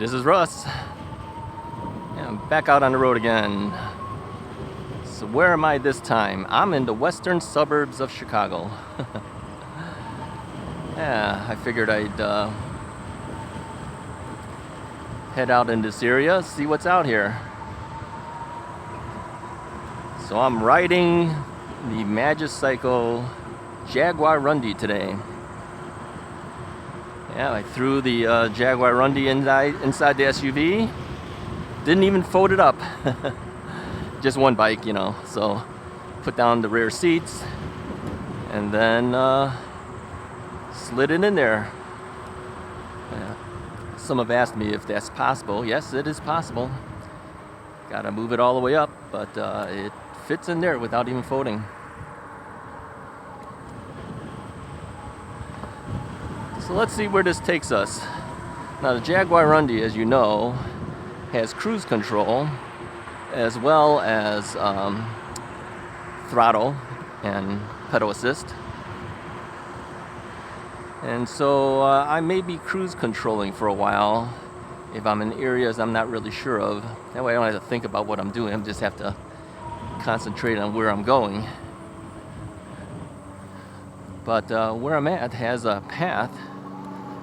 This is Russ. Yeah, I'm back out on the road again. So where am I this time? I'm in the western suburbs of Chicago. Yeah, I figured I'd head out in this area, see what's out here. So I'm riding the Magicycle Jaguarundi today. Yeah, I threw the Jaguarundi inside the SUV. Didn't even fold it up. Just one bike, you know. So put down the rear seats and then slid it in there. Yeah. Some have asked me if that's possible. Yes, it is possible. Gotta move it all the way up, but it fits in there without even folding. So let's see where this takes us. Now the Jaguarundi, as you know, has cruise control as well as throttle and pedal assist. And so I may be cruise controlling for a while if I'm in areas I'm not really sure of. That way I don't have to think about what I'm doing. I just have to concentrate on where I'm going. But where I'm at has a path.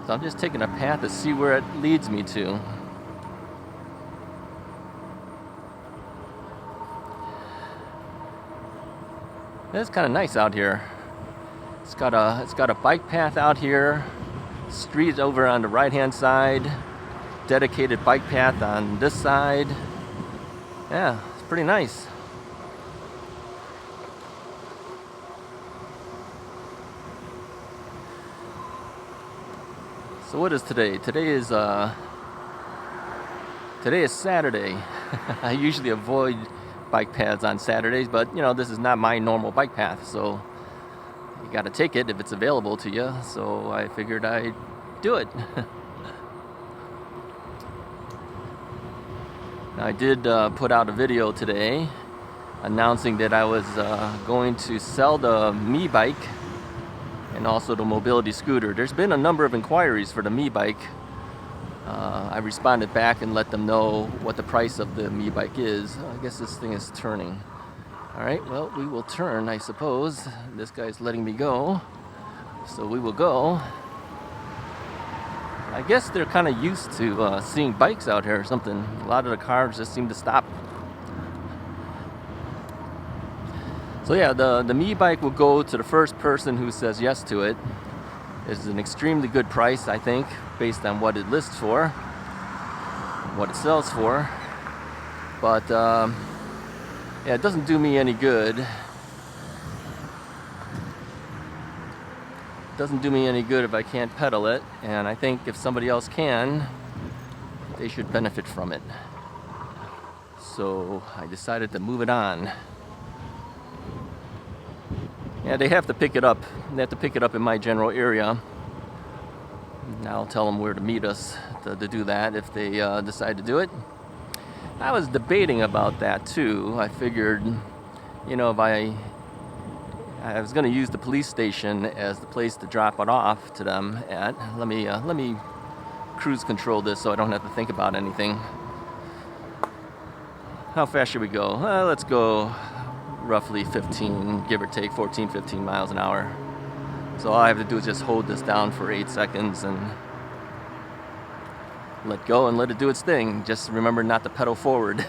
So I'm just taking a path to see where it leads me to. It's kind of nice out here. It's got a bike path out here, street over on the right-hand side, dedicated bike path on this side. Yeah, it's pretty nice. So what is today? Today is Saturday. I usually avoid bike paths on Saturdays, but you know, this is not my normal bike path, so you got to take it if it's available to you. So I figured I'd do it. I did put out a video today announcing that I was going to sell the eBike and also the mobility scooter. There's been a number of inquiries for the eBike. I responded back and let them know what the price of the eBike is. I guess this thing is turning. All right, well, we will turn, I suppose. This guy's letting me go, so we will go. I guess they're kind of used to seeing bikes out here or something. A lot of the cars just seem to stop. So yeah, the eBike will go to the first person who says yes to it. It's an extremely good price, I think, based on what it lists for, what it sells for. But yeah, it doesn't do me any good. It doesn't do me any good if I can't pedal it, and I think if somebody else can, they should benefit from it. So I decided to move it on. Yeah, they have to pick it up. They have to pick it up in my general area. And I'll tell them where to meet us to do that if they decide to do it. I was debating about that too. I figured, you know, if I was going to use the police station as the place to drop it off to them at. Let me cruise control this so I don't have to think about anything. How fast should we go? Let's go roughly 15, give or take 14, 15 miles an hour. So all I have to do is just hold this down for 8 seconds and let go and let it do its thing. Just remember not to pedal forward.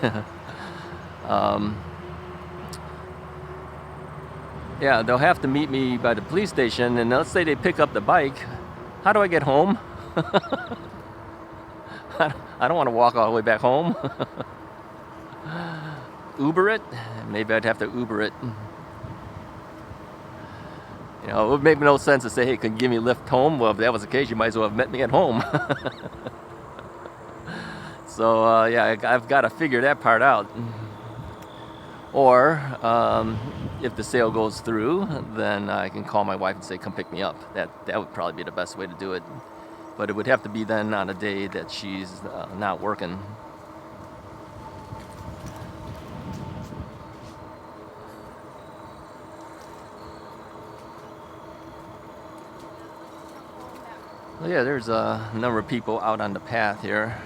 Yeah, they'll have to meet me by the police station, and let's say they pick up the bike. How do I get home? I don't want to walk all the way back home. Uber it? Maybe I'd have to Uber it. You know, it would make no sense to say, hey, can you give me a lift home? Well, if that was the case, you might as well have met me at home. So, yeah, I've got to figure that part out. Or, if the sale goes through, then I can call my wife and say, come pick me up. That would probably be the best way to do it. But it would have to be then on a day that she's not working. Well, yeah, there's a number of people out on the path here.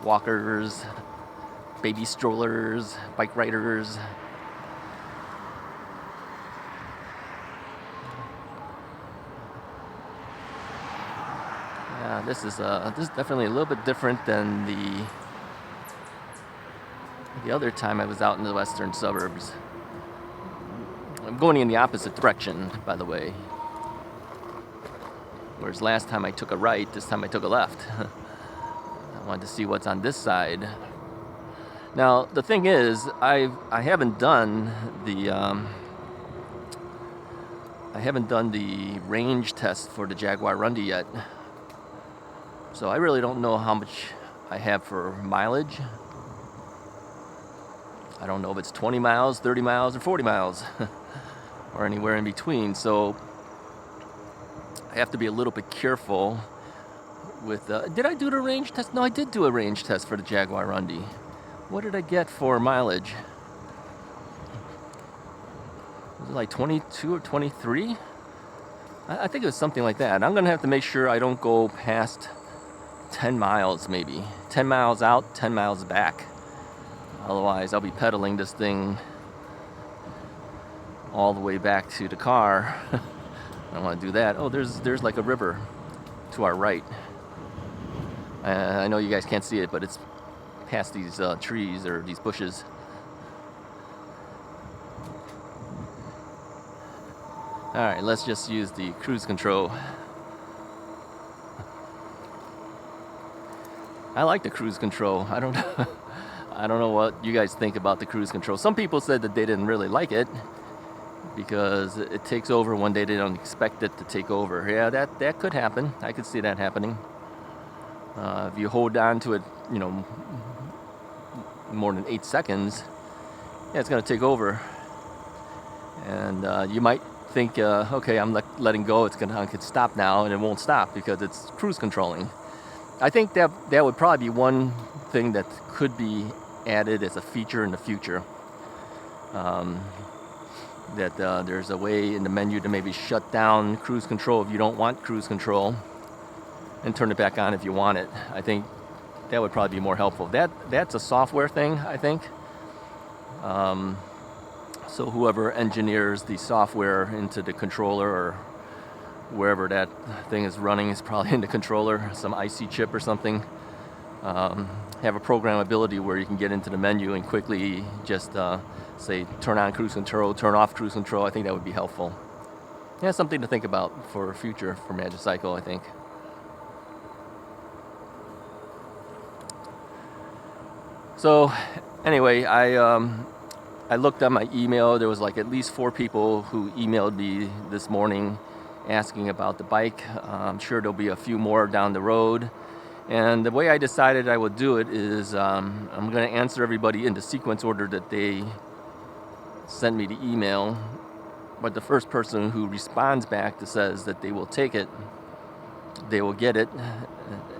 walkers, baby strollers, bike riders. Yeah, this is definitely a little bit different than the other time I was out in the western suburbs. I'm going in the opposite direction, by the way. Whereas last time I took a right, this time I took a left. I wanted to see what's on this side. Now the thing is, I haven't done the range test for the Jaguarundi yet, so I really don't know how much I have for mileage. I don't know if it's 20 miles, 30 miles, or 40 miles, or anywhere in between. So I have to be a little bit careful with. Did I do the range test? No, I did do a range test for the Jaguarundi. What did I get for mileage? Was it like 22 or 23? I think it was something like that. I'm gonna have to make sure I don't go past 10 miles, maybe 10 miles out, 10 miles back. Otherwise, I'll be pedaling this thing all the way back to the car. I don't want to do that. Oh, there's like a river to our right. I know you guys can't see it, but it's past these trees or these bushes. All right, let's just use the cruise control. I like the cruise control. I don't know what you guys think about the cruise control. Some people said that they didn't really like it because it takes over one day they don't expect it to take over. Yeah, that could happen. I could see that happening. If you hold on to it, more than 8 seconds, yeah, it's going to take over. And you might think, okay, I'm letting go. I could stop now, and it won't stop because it's cruise controlling. I think that would probably be one thing that could be added as a feature in the future. That there's a way in the menu to maybe shut down cruise control if you don't want cruise control, and turn it back on if you want it. I think that would probably be more helpful. That's a software thing, I think. So whoever engineers the software into the controller or wherever that thing is running is probably in the controller, some IC chip or something. Have a programmability where you can get into the menu and quickly just say turn on cruise control, turn off cruise control. I think that would be helpful. Yeah, something to think about for future for Magicycle, I think. So anyway, I looked at my email. There was like at least 4 people who emailed me this morning asking about the bike. I'm sure there'll be a few more down the road. And the way I decided I would do it is I'm going to answer everybody in the sequence order that they sent me the email. But the first person who responds back that says that they will take it, they will get it.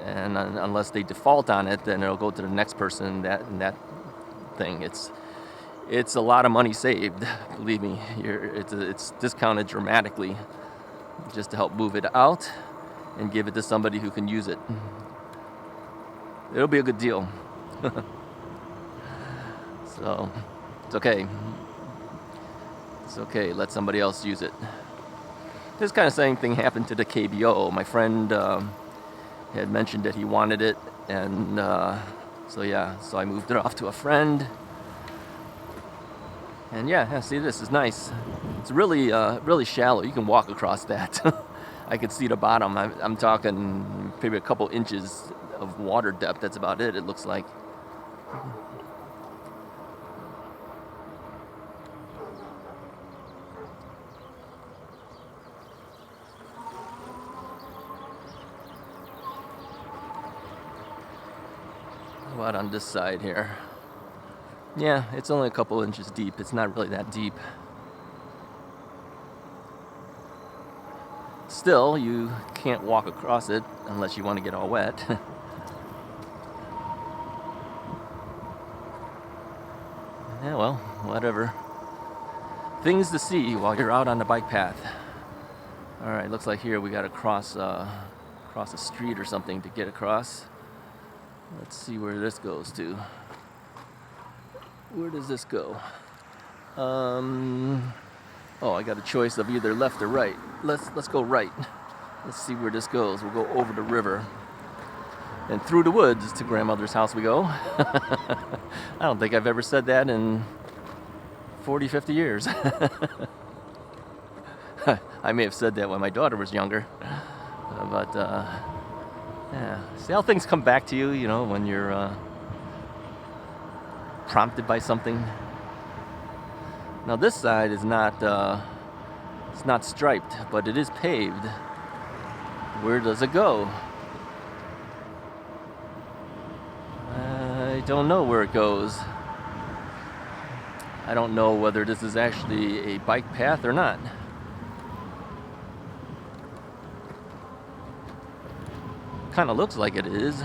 And unless they default on it, then it'll go to the next person in that thing. It's a lot of money saved, believe me. It's discounted dramatically just to help move it out and give it to somebody who can use it. It'll be a good deal. So it's okay. It's okay. Let somebody else use it. This kind of same thing happened to the KBO. My friend had mentioned that he wanted it, and so I moved it off to a friend. And yeah, see, this is nice. It's really, really shallow. You can walk across that. I could see the bottom. I'm talking maybe a couple inches of water depth. That's about it, it looks like. How about on this side here? Yeah, it's only a couple inches deep. It's not really that deep. Still, you can't walk across it unless you want to get all wet. Yeah, well, whatever. Things to see while you're out on the bike path. All right, looks like here we got to cross a street or something to get across. Let's see where this goes to. Where does this go? Oh, I got a choice of either left or right. Let's go right. Let's see where this goes. We'll go over the river. And through the woods to grandmother's house we go. I don't think I've ever said that in 40, 50 years. I may have said that when my daughter was younger. But, yeah. See how things come back to you, you know, when you're prompted by something. Now this side is not, it's not striped, but it is paved. Where does it go? I don't know where it goes. I don't know whether this is actually a bike path or not. Kind of looks like it is.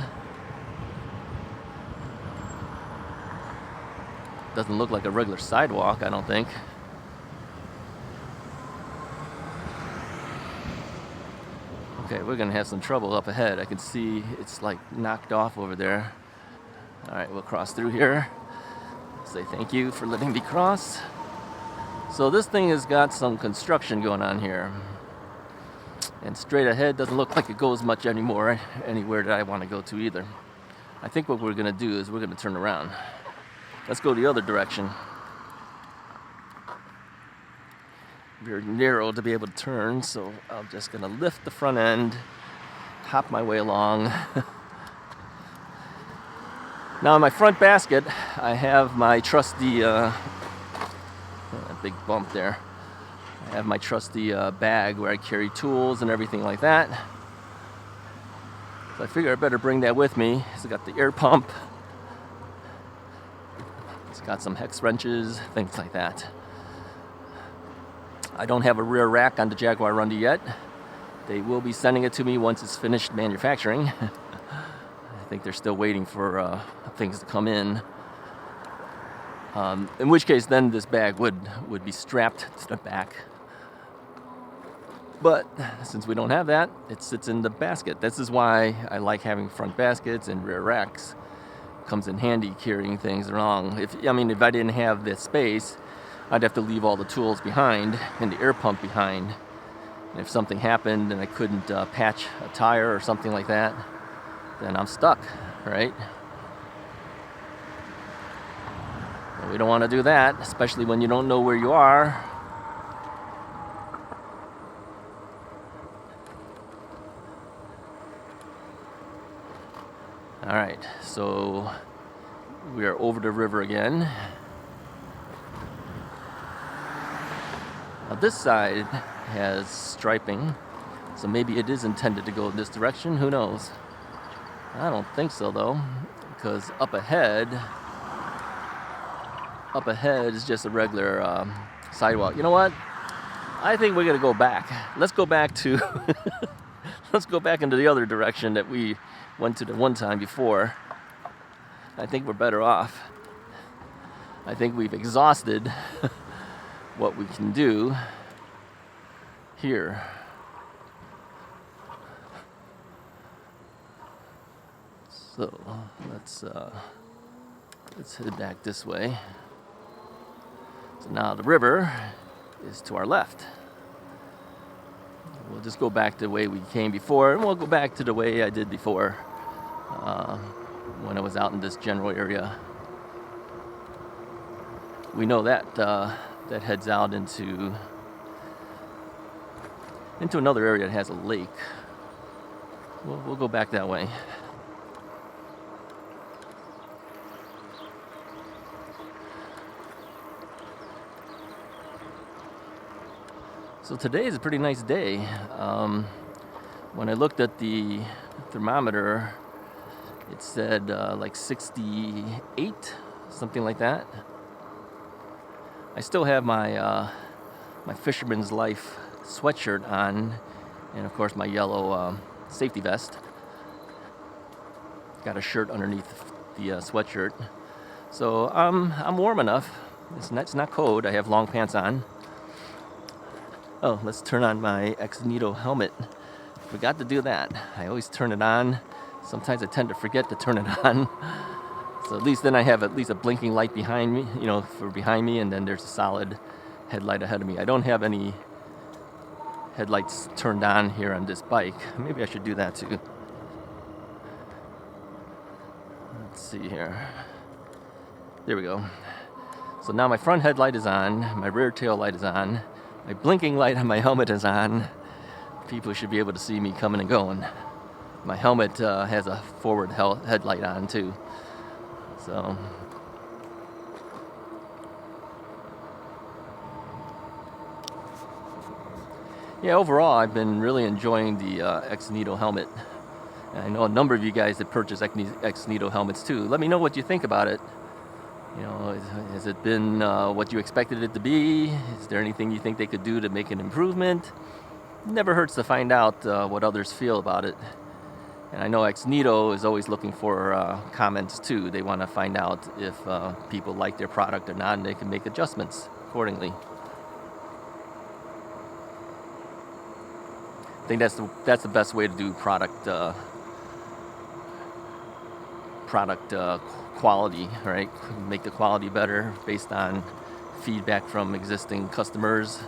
Doesn't look like a regular sidewalk, I don't think. Okay, we're gonna have some trouble up ahead. I can see it's like knocked off over there. All right, we'll cross through here. Say thank you for letting me cross. So this thing has got some construction going on here. And straight ahead doesn't look like it goes much anymore anywhere that I want to go to either. I think what we're gonna do is we're gonna turn around. Let's go the other direction. Very narrow to be able to turn, so I'm just gonna lift the front end, hop my way along. Now in my front basket, I have my trusty, big bump there. I have my trusty bag where I carry tools and everything like that. So I figure I better bring that with me. It's got the air pump. It's got some hex wrenches, things like that. I don't have a rear rack on the Jaguarundi yet. They will be sending it to me once it's finished manufacturing. I think they're still waiting for things to come in which case then this bag would be strapped to the back. But since we don't have that, it sits in the basket. This is why I like having front baskets and rear racks. Comes in handy carrying things along. If I didn't have this space, I'd have to leave all the tools behind and the air pump behind. And if something happened and I couldn't patch a tire or something like that, then I'm stuck, right? Well, we don't want to do that, especially when you don't know where you are. All right, so we are over the river again. Now this side has striping, so maybe it is intended to go in this direction, who knows? I don't think so though, because up ahead is just a regular sidewalk. You know what? I think we're gonna go back. Let's go back to, let's go back into the other direction that we went to the one time before. I think we're better off. I think we've exhausted what we can do here. So let's head back this way. So now the river is to our left. We'll just go back the way we came before, and we'll go back to the way I did before when I was out in this general area. We know that that heads out into another area that has a lake. We'll go back that way. So today is a pretty nice day. When I looked at the thermometer, it said like 68, something like that. I still have my my Fisherman's Life sweatshirt on, and of course my yellow safety vest. Got a shirt underneath the sweatshirt, so I'm warm enough. It's not cold. I have long pants on. Oh, let's turn on my Ex Nito helmet. Forgot to do that. I always turn it on Sometimes I tend to forget to turn it on. So at least then I have at least a blinking light behind me, for behind me, and then there's a solid headlight ahead of me. I don't have any headlights turned on here on this bike. Maybe I should do that too. Let's see here. There we go. So now my front headlight is on, my rear tail light is on, my blinking light on my helmet is on. People should be able to see me coming and going. My helmet has a forward headlight on too. So yeah, overall I've been really enjoying the X-Nito helmet. And I know a number of you guys that purchase X-Nito helmets too. Let me know what you think about it. Has it been what you expected it to be? Is there anything you think they could do to make an improvement? Never hurts to find out what others feel about it. And I know X-Nito is always looking for comments too. They want to find out if people like their product or not, and they can make adjustments accordingly. I think that's the best way to do product quality, right? Make the quality better based on feedback from existing customers,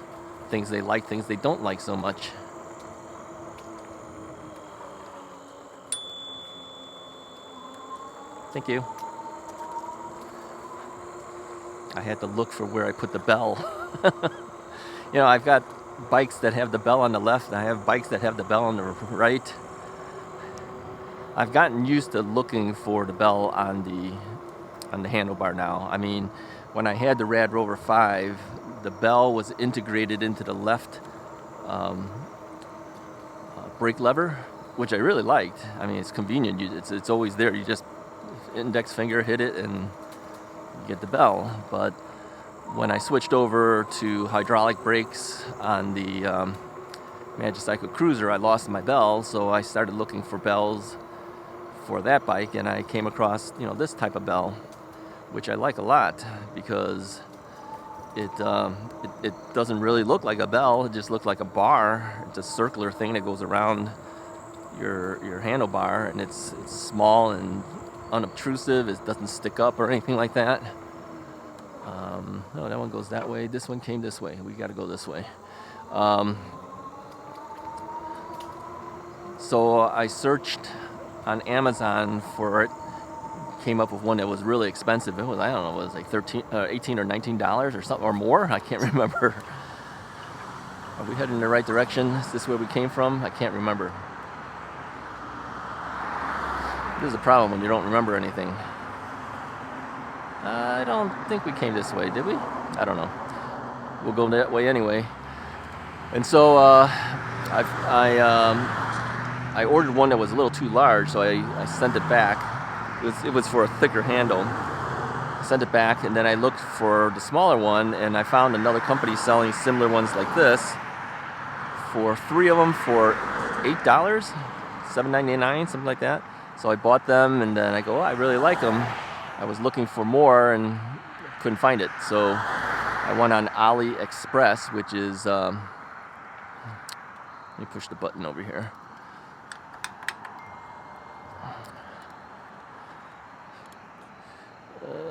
things they like, things they don't like so much. Thank you. I had to look for where I put the bell. I've got bikes that have the bell on the left, and I have bikes that have the bell on the right. I've gotten used to looking for the bell on the handlebar now. I mean, when I had the Rad Rover 5, the bell was integrated into the left brake lever, which I really liked. I mean, it's convenient. It's always there. You just index finger hit it and you get the bell. But when I switched over to hydraulic brakes on the Magicycle Cruiser, I lost my bell, so I started looking for bells for that bike, and I came across this type of bell, which I like a lot because it doesn't really look like a bell. It just looks like a bar. It's a circular thing that goes around your handlebar, and it's small and unobtrusive. It doesn't stick up or anything like that. No, that one goes that way. This one came this way. We got to go this way. So I searched on Amazon for it. Came up with one that was really expensive. It was, I don't know, it was like $18 or $19 or something or more. I can't remember. Are we heading in the right direction? Is this where we came from? I can't remember. This is a problem when you don't remember anything. I don't think we came this way, did we? I don't know. We'll go that way anyway. And so I ordered one that was a little too large, so I sent it back. It was for a thicker handle. I sent it back, and then I looked for the smaller one, and I found another company selling similar ones like this for 3 of them for $8, $7.99, something like that. So I bought them, and then I go, I really like them. I was looking for more and couldn't find it. So I went on AliExpress, which is, let me push the button over here.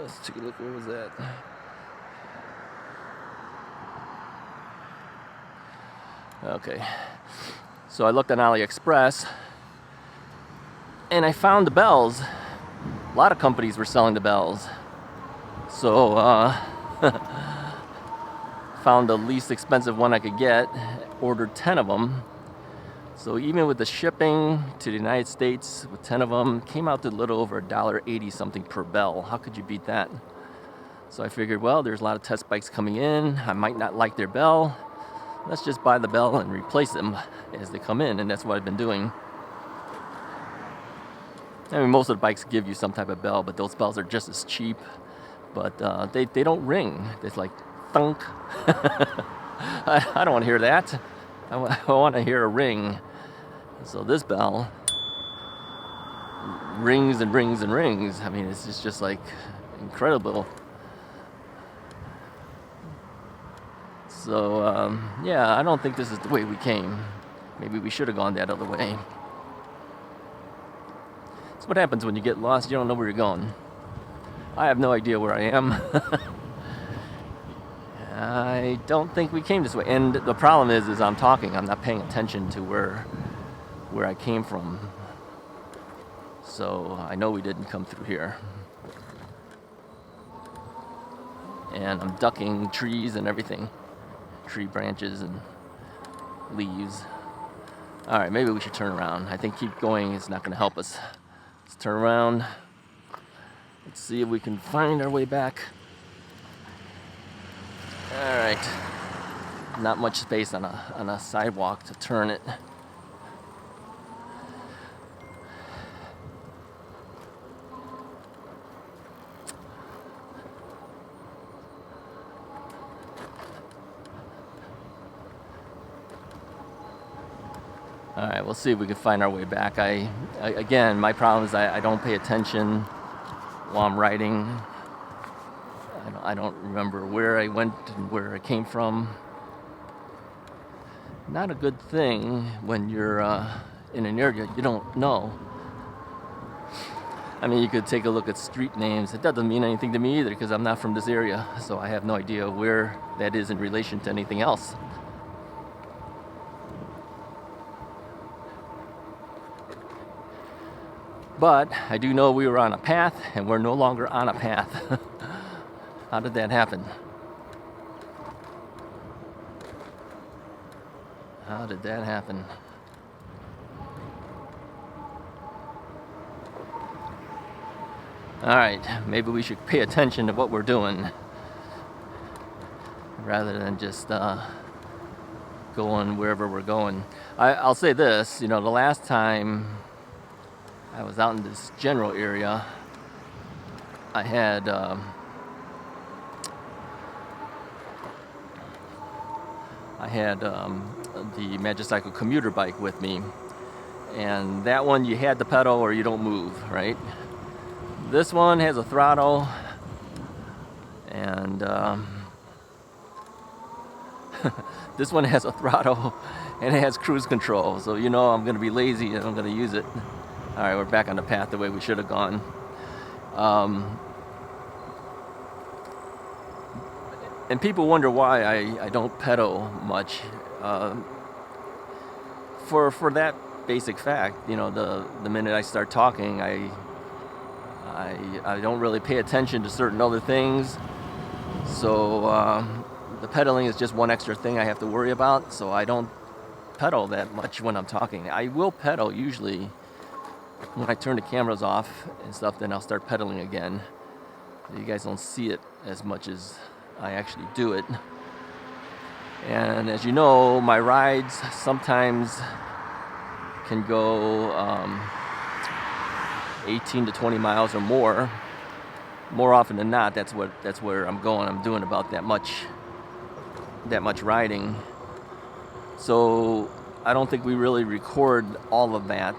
Let's take a look, where was that? Okay, so I looked on AliExpress, and I found the bells. A lot of companies were selling the bells. So, found the least expensive one I could get, ordered 10 of them. So even with the shipping to the United States, with 10 of them, came out to a little over $1.80 something per bell. How could you beat that? So I figured, well, there's a lot of test bikes coming in. I might not like their bell. Let's just buy the bell and replace them as they come in, and that's what I've been doing. I mean, most of the bikes give you some type of bell, but those bells are just as cheap. But they don't ring. It's like thunk. I don't want to hear that. I want to hear a ring. So this bell rings and rings and rings. I mean, it's just like incredible. So yeah, I don't think this is the way we came. Maybe we should have gone that other way. That's what happens when you get lost. You don't know where you're going. I have no idea where I am. I don't think we came this way. And the problem is I'm talking. I'm not paying attention to where I came from. So I know we didn't come through here. And I'm ducking trees and everything. Tree branches and leaves. All right, maybe we should turn around. I think keep going is not going to help us. Let's turn around. Let's see if we can find our way back. All right. Not much space on a sidewalk to turn it. All right, we'll see if we can find our way back. Again, my problem is I don't pay attention while I'm riding. I don't remember where I went and where I came from. Not a good thing when you're in an area you don't know. I mean, you could take a look at street names. It doesn't mean anything to me either because I'm not from this area, so I have no idea where that is in relation to anything else. But I do know we were on a path, and we're no longer on a path. How did that happen? How did that happen? All right, maybe we should pay attention to what we're doing rather than just going wherever we're going. I'll say this, the last time I was out in this general area, I had the Magicycle commuter bike with me, and that one you had to pedal or you don't move, right? This one has a throttle, and this one has a throttle and it has cruise control, so I'm going to be lazy and I'm going to use it. All right, we're back on the path the way we should have gone. And people wonder why I don't pedal much. For that basic fact, the minute I start talking, I don't really pay attention to certain other things. So the pedaling is just one extra thing I have to worry about. So I don't pedal that much when I'm talking. I will pedal usually when I turn the cameras off and stuff. Then I'll start pedaling again. You guys don't see it as much as I actually do it. And as you know, my rides sometimes can go 18 to 20 miles or more. More often than not, that's where I'm going. I'm doing about that much riding. So I don't think we really record all of that.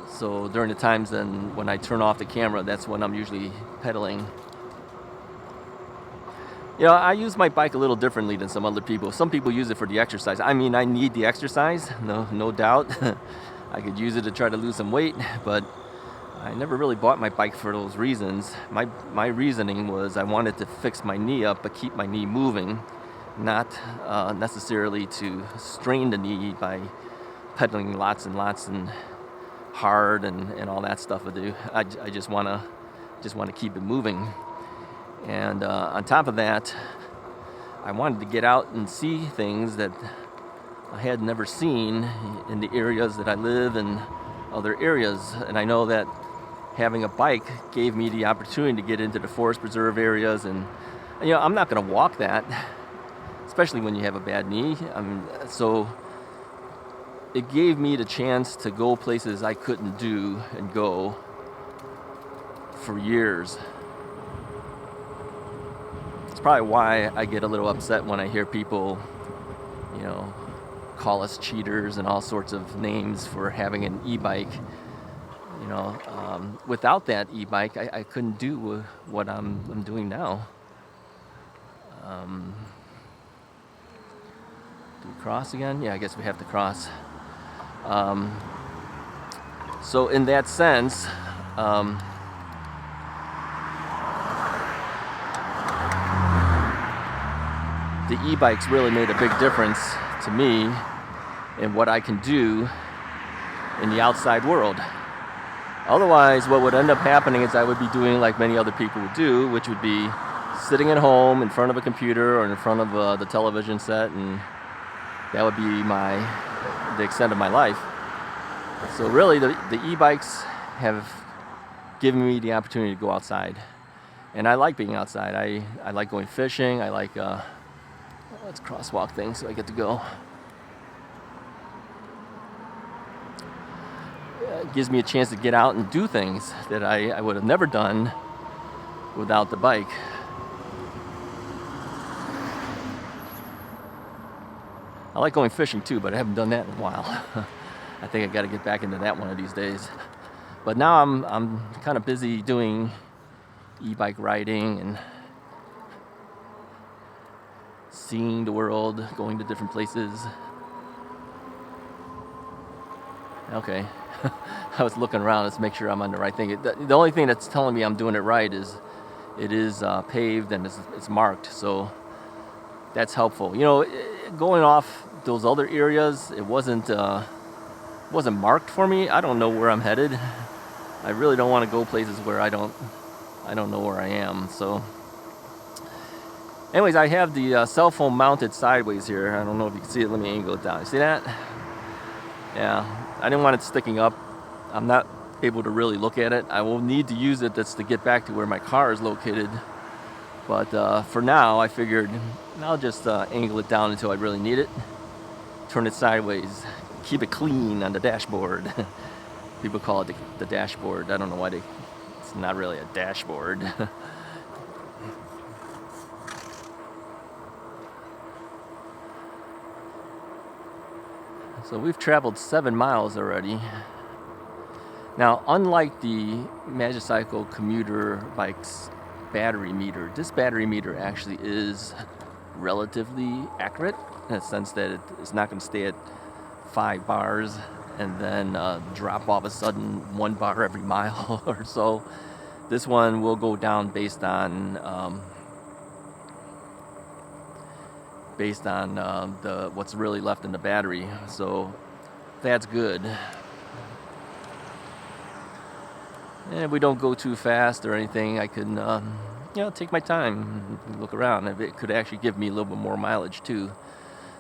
So during the times then when I turn off the camera, that's when I'm usually pedaling. I use my bike a little differently than some other people. Some people use it for the exercise. I mean, I need the exercise, no doubt. I could use it to try to lose some weight, but I never really bought my bike for those reasons. My reasoning was I wanted to fix my knee up, but keep my knee moving, not necessarily to strain the knee by pedaling lots and lots and hard and all that stuff I do. I just want to keep it moving. And on top of that, I wanted to get out and see things that I had never seen in the areas that I live and other areas. And I know that having a bike gave me the opportunity to get into the forest preserve areas. And I'm not going to walk that, especially when you have a bad knee. So it gave me the chance to go places I couldn't do and go for years. It's probably why I get a little upset when I hear people, call us cheaters and all sorts of names for having an e-bike. Without that e-bike, I couldn't do what I'm doing now. Do we cross again? Yeah, I guess we have to cross. So in that sense, the e-bikes really made a big difference to me in what I can do in the outside world. Otherwise, what would end up happening is I would be doing like many other people would do, which would be sitting at home in front of a computer or in front of the television set, and that would be the extent of my life. So really, the e-bikes have given me the opportunity to go outside, and I like being outside. I like going fishing. I like let's crosswalk thing so I get to go. It gives me a chance to get out and do things that I would have never done without the bike. I like going fishing too, but I haven't done that in a while. I think I got to get back into that one of these days. But now I'm kind of busy doing e-bike riding and seeing the world, going to different places. Okay. I was looking around to make sure I'm on the right thing. The only thing that's telling me I'm doing it right is it is paved and it's marked, so that's helpful. You know, going off those other areas, it wasn't marked for me. I don't know where I'm headed. I really don't want to go places where I don't know where I am. So, anyways, I have the cell phone mounted sideways here. I don't know if you can see it. Let me angle it down. You see that? Yeah. I didn't want it sticking up. I'm not able to really look at it. I will need to use it to get back to where my car is located. But for now, I figured I'll just angle it down until I really need it. Turn it sideways. Keep it clean on the dashboard. People call it the dashboard. I don't know why it's not really a dashboard. So we've traveled 7 miles already. Now, unlike the Magicycle commuter bike's battery meter, this battery meter actually is relatively accurate in the sense that it's not going to stay at 5 bars and then drop all of a sudden 1 bar every mile or so. This one will go down based on what's really left in the battery, so that's good. And if we don't go too fast or anything, I can take my time and look around. It could actually give me a little bit more mileage too.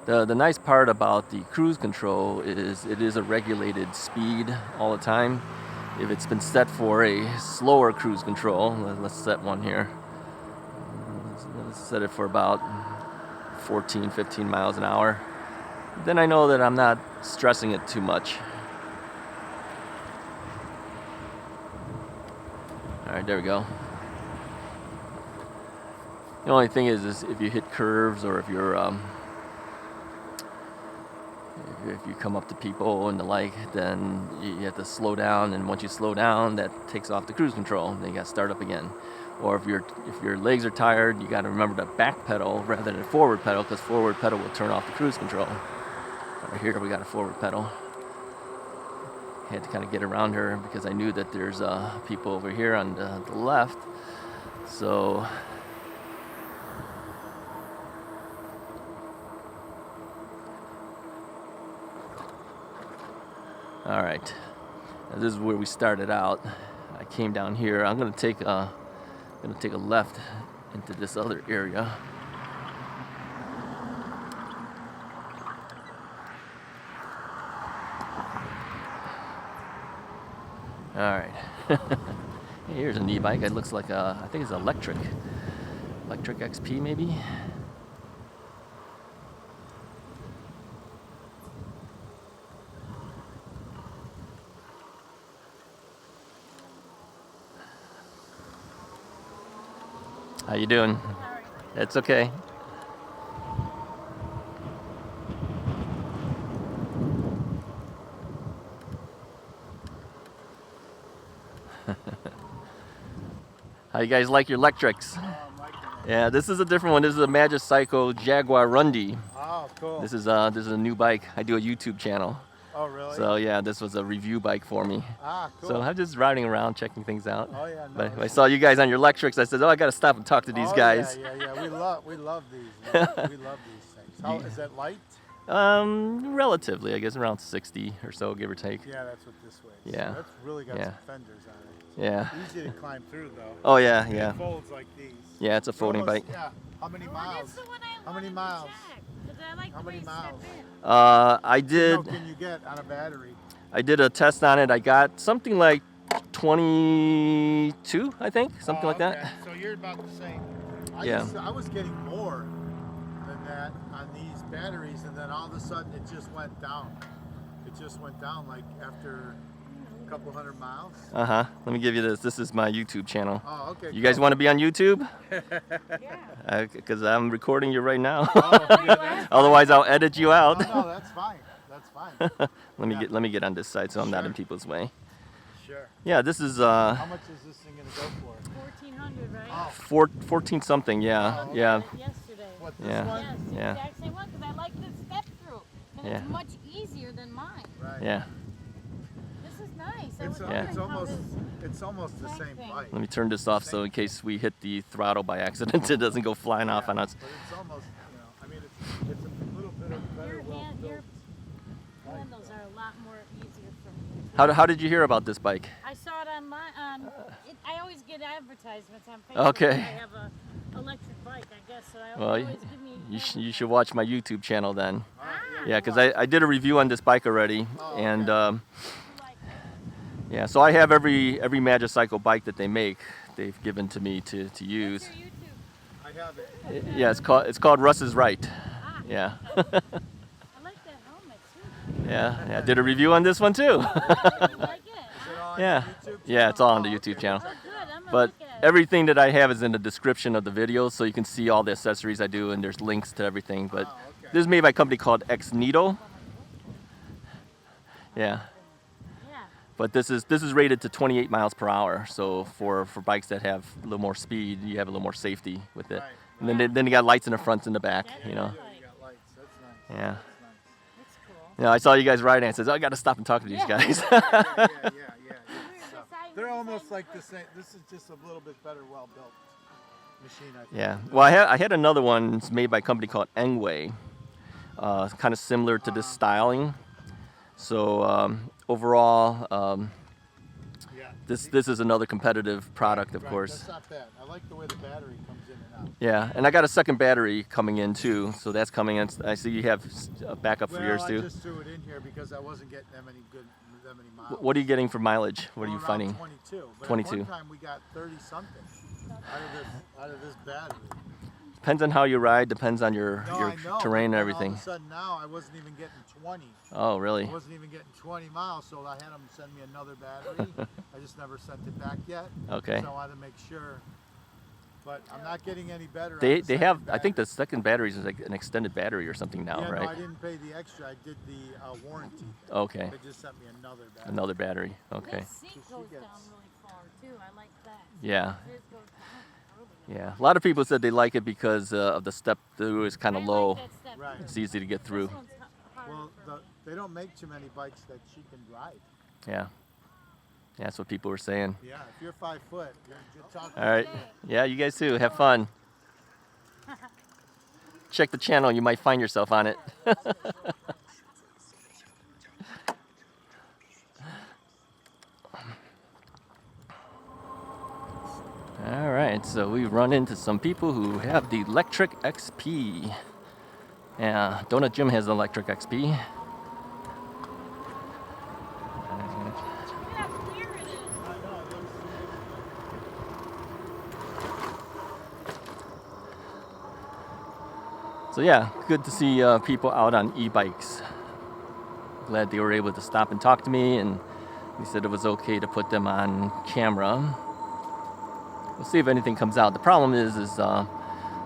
The nice part about the cruise control is it is a regulated speed all the time. If it's been set for a slower cruise control, let's set one here. Let's set it for about 14, 15 miles an hour. Then I know that I'm not stressing it too much. Alright, there we go. The only thing is if you hit curves or if you're if you come up to people and the like, then you have to slow down, and once you slow down, that takes off the cruise control. Then you got to start up again. Or if your legs are tired, you got to remember to back pedal rather than forward pedal, because forward pedal will turn off the cruise control. Right here we got a forward pedal. Had to kind of get around her because I knew that there's people over here on the left. So all right, now this is where we started out. I came down here. I'm gonna take a left into this other area. All right. Here's an e-bike. It looks like I think it's an Lectric XP maybe. How you doing? It's okay. How you guys like your Lectrics? Yeah, this is a different one. This is a Magicycle Jaguarundi. Oh, cool. This is a new bike. I do a YouTube channel. Oh, really? So yeah, this was a review bike for me. Ah, cool. So I'm just riding around checking things out. Oh yeah. No, But I saw you guys on your Lectrics. I said, oh, I got to stop and talk to these guys. Yeah. We love these. We love these things. How is that light? Relatively, I guess around 60 or so, give or take. Yeah, that's what this weighs. Yeah. So that's really got some fenders on it. Yeah. Easy to climb through though. Oh yeah, And yeah. It folds like these. Yeah, it's a folding bike. Yeah. How many miles? That's the one I How many wanted to miles? check, 'cause I like How the way many you miles? step in. I What did. can you get on a battery? I did a test on it. I got something like 22, I think, something like that. So you're about the same. Yeah. I was getting more than that on these batteries, and then all of a sudden it just went down. It just went down like after a couple hundred miles. Let me give you this. This is my YouTube channel. Oh, okay. You guys want to be on YouTube? Yeah. Because I'm recording you right now. Oh, yeah, Otherwise, I'll edit you out. no, that's fine. That's fine. Let me get on this side so I'm not in people's way. Sure. Yeah, this is How much is this thing gonna go for? 1400, right? 14 something. Yeah, yeah, Yesterday. What, this Yeah. one? Yes, the Yeah. exact same one, because I like this step-through. And Yeah. it's much easier than mine. Right. yeah. This is nice. I It's, was Yeah. wondering it's how almost this- it's almost the Same same thing. bike. Let me turn this off so in case we hit the throttle by accident, it doesn't go flying off on us. But it's almost, I mean, it's a little bit of better Your hand, well your built. handles are a lot more easier for me. How did you hear about this bike? I saw it on my, I always get advertisements on Facebook. Okay. I have a electric bike, I guess, so I Well, always give me. you should watch my YouTube channel then. Ah, Yeah, because I did a review on this bike already, Oh, and like yeah, so I have every Magicycle bike that they make. They've given to me to use. What's your YouTube? I have it. Yeah, it's called Russ's Right. Ah, Yeah. I like that helmet too. Yeah, I did a review on this one too. I like it. Is it on Yeah, YouTube yeah, it's all on the channel? YouTube Okay, channel. Oh, good. I'm gonna But look at it. everything that I have is in the description of the video, so you can see all the accessories I do, and there's links to everything. But Oh, okay. this is made by a company called Nito. Yeah, Yeah. but this is rated to 28 miles per hour. So for bikes that have a little more speed, you have a little more safety with it. Right. And then you got lights in the front and the back. That's You know. nice. Yeah, you got lights. That's nice. Yeah. That's That's cool. Yeah, I saw you guys riding. I said, oh, I got to stop and talk to these Yeah. guys. nice. Yeah. So, They're almost like the same. This is just a little bit better, well-built machine, I think. Yeah. Well, I had another one made by a company called Engwe. Kind of similar to this styling. So overall, Yeah. this is another competitive product, of Right, course. That's not bad. I like the way the battery comes in and out. Yeah, and I got a second battery coming in too, so that's coming in. I see you have a backup for yours I too. just threw it in here because I wasn't getting that many miles. What are you getting for mileage? What are you Around finding? 22. But 22. At one time we got 30 something out of this battery. Depends on how you ride. Depends on your I know, terrain and but then everything. All of a sudden now I wasn't even getting 20. Oh, really? I wasn't even getting 20 miles, so I had them send me another battery. I just never sent it back yet. Okay. So I wanted to make sure. But I'm not getting any better. They on the they have. second I think the battery. second battery is like an extended battery or something now, Yeah, right? no, I didn't pay the extra. I did the warranty. Okay. They just sent me another battery. Another battery. Okay. This seat So she goes gets- down really far too. I like that. Yeah. His goes down really. Yeah. A lot of people said they like it because of the step through is kind I of like low. that step Right. It's easy to get This through. one's harder Well, for- they don't make too many bikes that she can ride. Yeah. Yeah, that's what people were saying. Yeah, if you're 5 foot, you're talking. All right. Yeah, you guys too. Have fun. Check the channel. You might find yourself on it. All right, so we run into some people who have the Lectric XP. Yeah, Donut Jim has the Lectric XP. Look how clear it is. So yeah, good to see people out on e-bikes. Glad they were able to stop and talk to me, and he said it was okay to put them on camera. We'll see if anything comes out. The problem is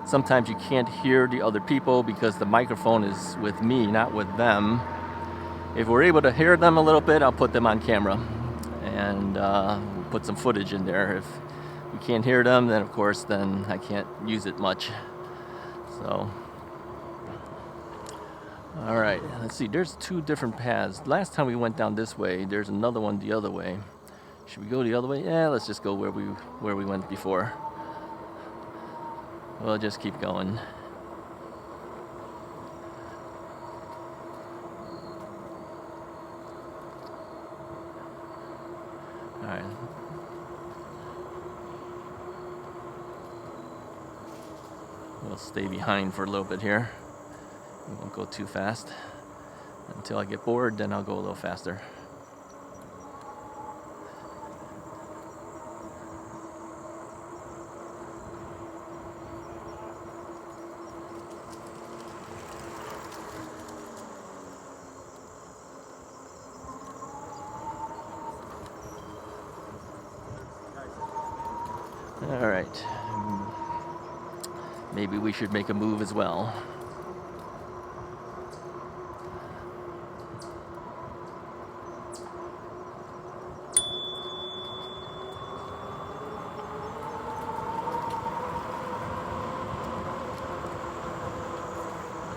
sometimes you can't hear the other people because the microphone is with me, not with them. If we're able to hear them a little bit, I'll put them on camera and we'll put some footage in there. If we can't hear them, then of course, then I can't use it much. So, All right, let's see. There's two different paths. Last time we went down this way. There's another one the other way. Should we go the other way? Yeah, let's just go where we went before. We'll just keep going. All right. We'll stay behind for a little bit here. We won't go too fast. Until I get bored, then I'll go a little faster. All right. Maybe we should make a move as well.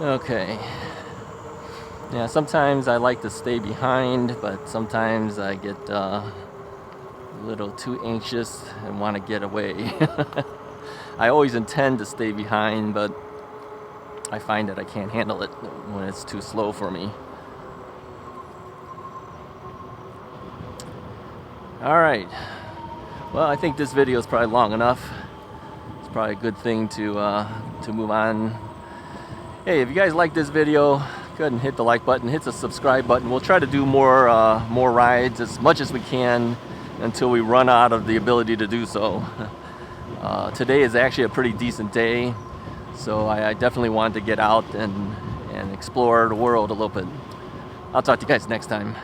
Okay. Yeah, sometimes I like to stay behind, but sometimes I get a little too anxious and want to get away. I always intend to stay behind, but I find that I can't handle it when it's too slow for me. All right. Well, I think this video is probably long enough. It's probably a good thing to move on. Hey, if you guys like this video, go ahead and hit the like button, hit the subscribe button. We'll try to do more rides as much as we can until we run out of the ability to do so. Today is actually a pretty decent day, so I definitely wanted to get out and explore the world a little bit. I'll talk to you guys next time.